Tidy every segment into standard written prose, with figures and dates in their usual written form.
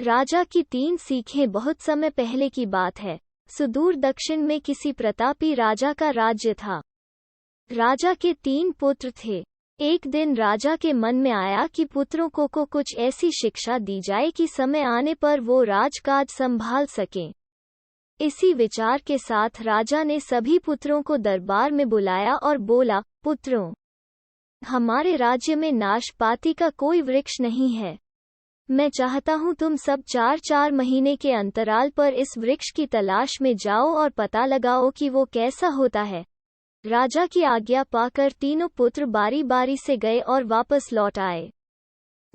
राजा की 3 सीखें। बहुत समय पहले की बात है। सुदूर दक्षिण में किसी प्रतापी राजा का राज्य था। राजा के 3 पुत्र थे। एक दिन राजा के मन में आया कि पुत्रों को कुछ ऐसी शिक्षा दी जाए कि समय आने पर वो राजकाज संभाल सकें। इसी विचार के साथ राजा ने सभी पुत्रों को दरबार में बुलाया और बोला, पुत्रों, हमारे राज्य में नाशपाती का कोई वृक्ष नहीं है। मैं चाहता हूँ तुम सब 4-4 महीने के अंतराल पर इस वृक्ष की तलाश में जाओ और पता लगाओ कि वो कैसा होता है। राजा की आज्ञा पाकर तीनों पुत्र बारी बारी से गए और वापस लौट आए।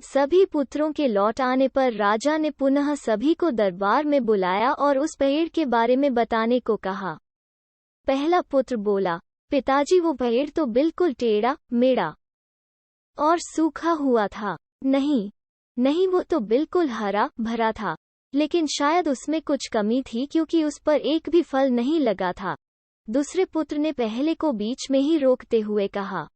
सभी पुत्रों के लौट आने पर राजा ने पुनः सभी को दरबार में बुलाया और उस पेड़ के बारे में बताने को कहा। पहला पुत्र बोला, पिताजी, वो पेड़ तो बिल्कुल टेढ़ा मेढ़ा और सूखा हुआ था। नहीं, वो तो बिल्कुल हरा भरा था, लेकिन शायद उसमें कुछ कमी थी क्योंकि उस पर एक भी फल नहीं लगा था। दूसरे पुत्र ने पहले को बीच में ही रोकते हुए कहा।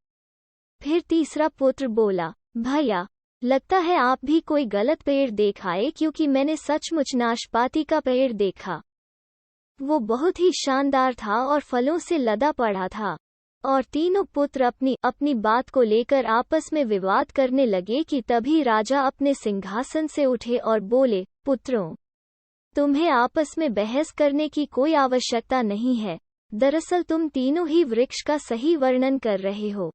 फिर तीसरा पुत्र बोला, भैया, लगता है आप भी कोई गलत पेड़ देख आए, क्योंकि मैंने सचमुच नाशपाती का पेड़ देखा। वो बहुत ही शानदार था और फलों से लदा पड़ा था। और तीनों पुत्र अपनी बात को लेकर आपस में विवाद करने लगे कि तभी राजा अपने सिंहासन से उठे और बोले, पुत्रों, तुम्हें आपस में बहस करने की कोई आवश्यकता नहीं है। दरअसल तुम तीनों ही वृक्ष का सही वर्णन कर रहे हो।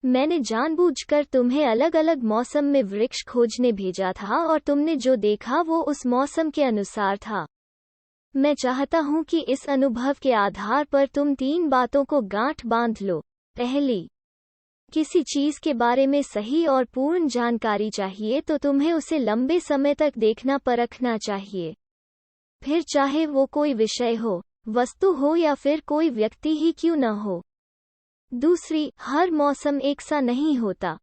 मैंने जानबूझकर तुम्हें अलग अलग मौसम में वृक्ष खोजने भेजा था और तुमने जो देखा वो उस मौसम के अनुसार था। मैं चाहता हूं कि इस अनुभव के आधार पर तुम 3 बातों को गांठ बांध लो। पहली, किसी चीज के बारे में सही और पूर्ण जानकारी चाहिए तो तुम्हें उसे लंबे समय तक देखना परखना चाहिए। फिर चाहे वो कोई विषय हो, वस्तु हो या फिर कोई व्यक्ति ही क्यों न हो। दूसरी, हर मौसम एक सा नहीं होता।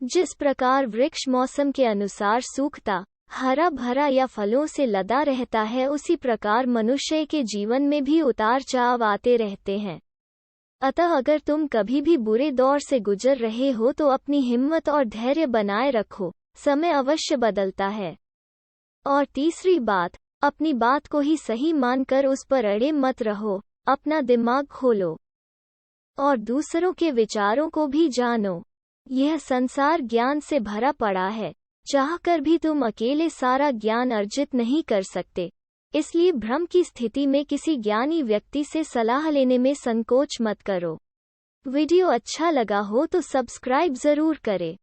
जिस प्रकार वृक्ष मौसम के अनुसार सूखता, हरा भरा या फलों से लदा रहता है, उसी प्रकार मनुष्य के जीवन में भी उतार चढ़ाव आते रहते हैं। अतः अगर तुम कभी भी बुरे दौर से गुजर रहे हो तो अपनी हिम्मत और धैर्य बनाए रखो, समय अवश्य बदलता है। और तीसरी बात, अपनी बात को ही सही मानकर उस पर अड़े मत रहो, अपना दिमाग खोलो और दूसरों के विचारों को भी जानो। यह संसार ज्ञान से भरा पड़ा है, चाहकर भी तुम अकेले सारा ज्ञान अर्जित नहीं कर सकते। इसलिए भ्रम की स्थिति में किसी ज्ञानी व्यक्ति से सलाह लेने में संकोच मत करो। वीडियो अच्छा लगा हो तो सब्सक्राइब जरूर करें।